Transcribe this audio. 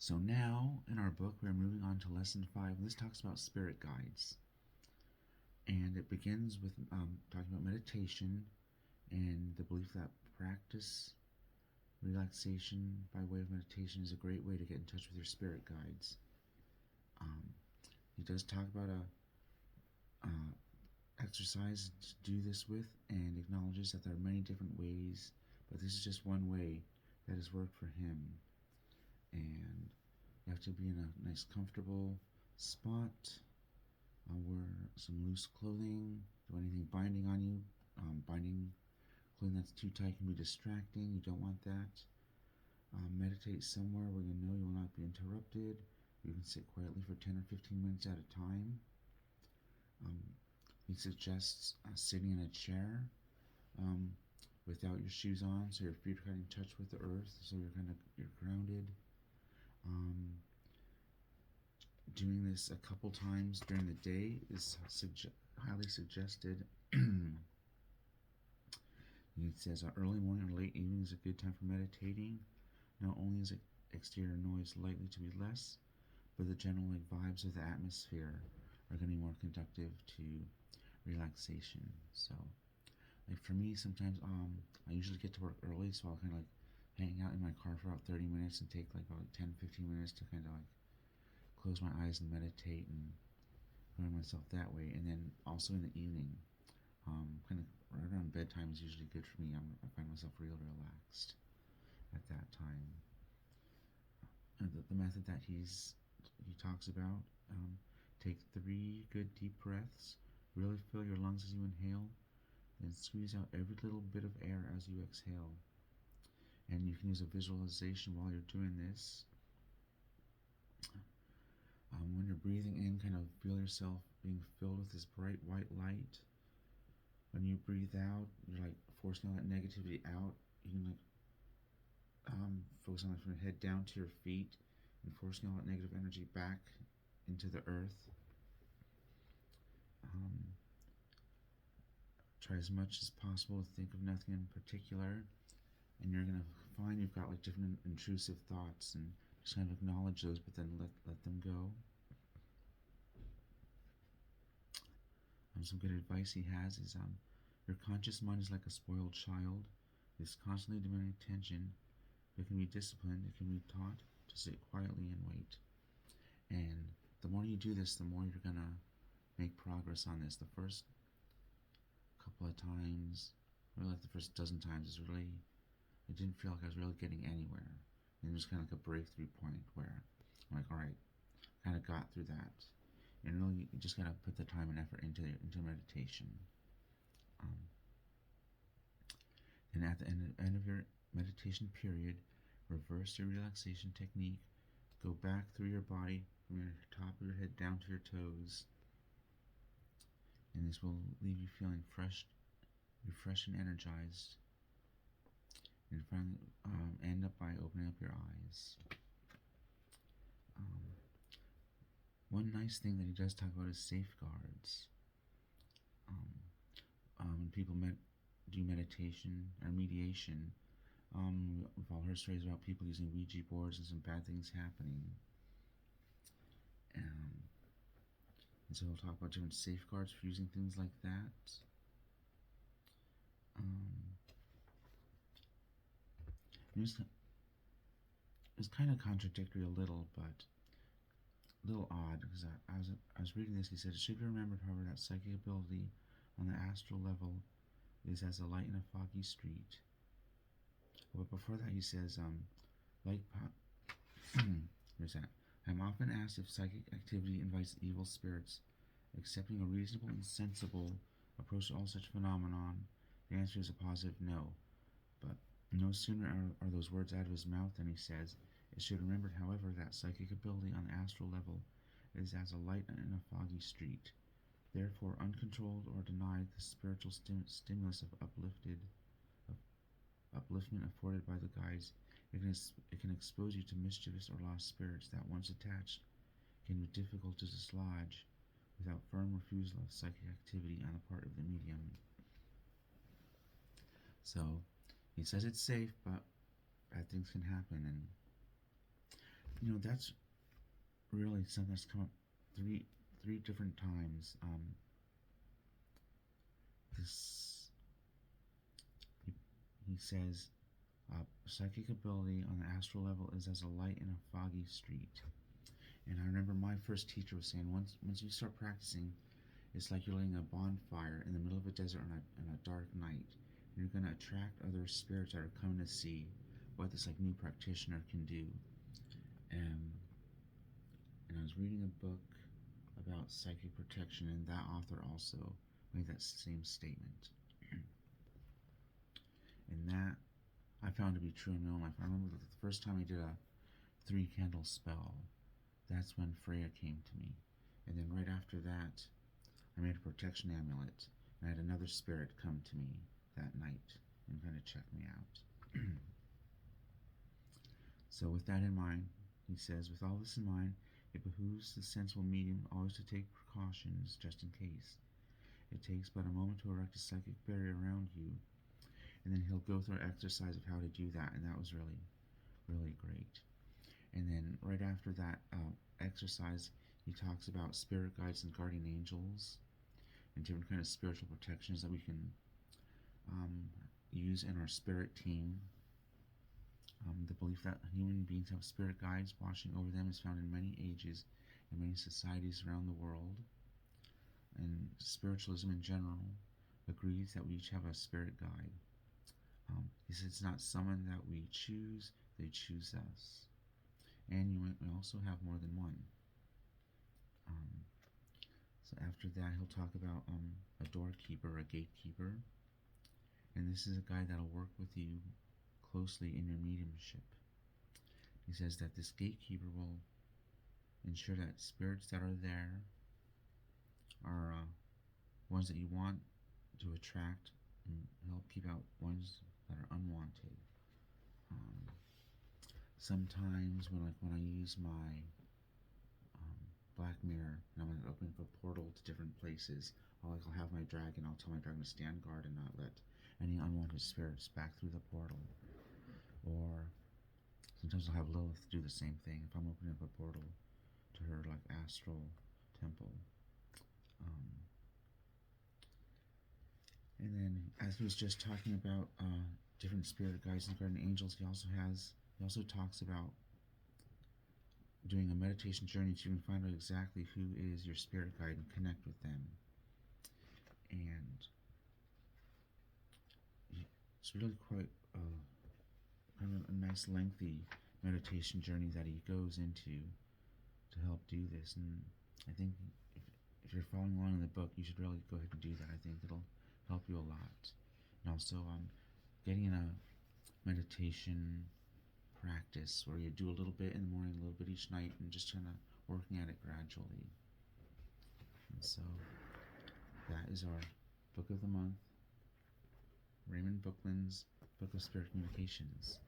So now in our book, we're moving on to lesson 5. This talks about spirit guides. And it begins with talking about meditation and the belief that practice relaxation by way of meditation is a great way to get in touch with your spirit guides. He does talk about a exercise to do this with and acknowledges that there are many different ways, but this is just one way that has worked for him. And you have to be in a nice comfortable spot, wear some loose clothing, do anything binding on you. Binding clothing that's too tight can be distracting, you don't want that. Meditate somewhere where you know you will not be interrupted. You can sit quietly for 10 or 15 minutes at a time. He suggests sitting in a chair without your shoes on, so your feet are kind of in touch with the earth, so you're grounded. Doing this a couple times during the day is highly suggested. He says early morning or late evening is a good time for meditating. Not only is exterior noise likely to be less, but the general vibes of the atmosphere are going to be more conducive to relaxation. So, for me, sometimes I usually get to work early, so I'll kind of hang out in my car for about 30 minutes and take about 10-15 minutes to kind of close my eyes and meditate and ground myself that way. And then also in the evening, kind of right around bedtime is usually good for me. I find myself real relaxed at that time. And the method that he talks about, take 3 good deep breaths, really fill your lungs as you inhale, then squeeze out every little bit of air as you exhale. And you can use a visualization while you're doing this. When you're breathing in, kind of feel yourself being filled with this bright white light. When you breathe out, you're forcing all that negativity out. You can focus on from your head down to your feet and forcing all that negative energy back into the earth. Try as much as possible to think of nothing in particular, and you're going to find you've got different intrusive thoughts, and just kind of acknowledge those, but then let them go. Some good advice he has is your conscious mind is like a spoiled child. It's constantly demanding attention. It can be disciplined. It can be taught to sit quietly and wait. And the more you do this, the more you're going to make progress on this. The first couple of times, or the first dozen times, it didn't feel like I was really getting anywhere. And it was kind of a breakthrough point where I'm like, all right, kind of got through that. And really, you just gotta put the time and effort into meditation. And at the end of your meditation period, reverse your relaxation technique. Go back through your body from your top of your head down to your toes. And this will leave you feeling refreshed and energized. And finally, end up by opening up your eyes. One nice thing that he does talk about is safeguards. When people do meditation or mediation, we've all heard stories about people using Ouija boards and some bad things happening. And so we'll talk about different safeguards for using things like that. It's kind of contradictory a little, but a little odd, because I was reading this. He said, it should be remembered, however, that psychic ability on the astral level is as a light in a foggy street. But before that, he says, there's that. I'm often asked if psychic activity invites evil spirits. Accepting a reasonable and sensible approach to all such phenomenon, the answer is a positive no. But no sooner are those words out of his mouth than he says, it should be remembered, however, that psychic ability on the astral level is as a light in a foggy street. Therefore, uncontrolled or denied the spiritual stimulus of upliftment afforded by the guides, it can expose you to mischievous or lost spirits that, once attached, can be difficult to dislodge without firm refusal of psychic activity on the part of the medium. So, he says it's safe, but bad things can happen, and That's really something that's come up three different times. This he says, psychic ability on the astral level is as a light in a foggy street. And I remember my first teacher was saying, once you start practicing, it's like you're lighting a bonfire in the middle of a desert on a dark night. And you're going to attract other spirits that are coming to see what this new practitioner can do. And I was reading a book about psychic protection, and that author also made that same statement. And that I found to be true in my own life. I remember the first time I did a 3-candle spell, that's when Freya came to me. And then right after that, I made a protection amulet, and I had another spirit come to me that night and kind of check me out. So with that in mind, he says, with all this in mind, it behooves the sensible medium always to take precautions just in case. It takes but a moment to erect a psychic barrier around you, and then he'll go through an exercise of how to do that, and that was really, really great. And then right after that exercise, he talks about spirit guides and guardian angels and different kind of spiritual protections that we can use in our spirit team. The belief that human beings have spirit guides watching over them is found in many ages and many societies around the world. And spiritualism in general agrees that we each have a spirit guide. He says it's not someone that we choose, they choose us. And you might also have more than one. So after that, he'll talk about a doorkeeper, a gatekeeper. And this is a guy that'll work with you closely in your mediumship. He says that this gatekeeper will ensure that spirits that are there are ones that you want to attract, and help keep out ones that are unwanted. Sometimes when I use my black mirror and I'm going to open up a portal to different places, I'll have my dragon. I'll tell my dragon to stand guard and not let any unwanted spirits back through the portal. Or sometimes I'll have Lilith do the same thing if I'm opening up a portal to her astral temple. And then, as he was just talking about different spirit guides and guardian angels, he also talks about doing a meditation journey so you can find out exactly who is your spirit guide and connect with them. And it's really quite kind of a nice lengthy meditation journey that he goes into to help do this. And I think if you're following along in the book, you should really go ahead and do that. I think it'll help you a lot. And also getting in a meditation practice where you do a little bit in the morning, a little bit each night, and just kind of working at it gradually. And so that is our book of the month, Raymond Bookland's Book of Spirit Communications.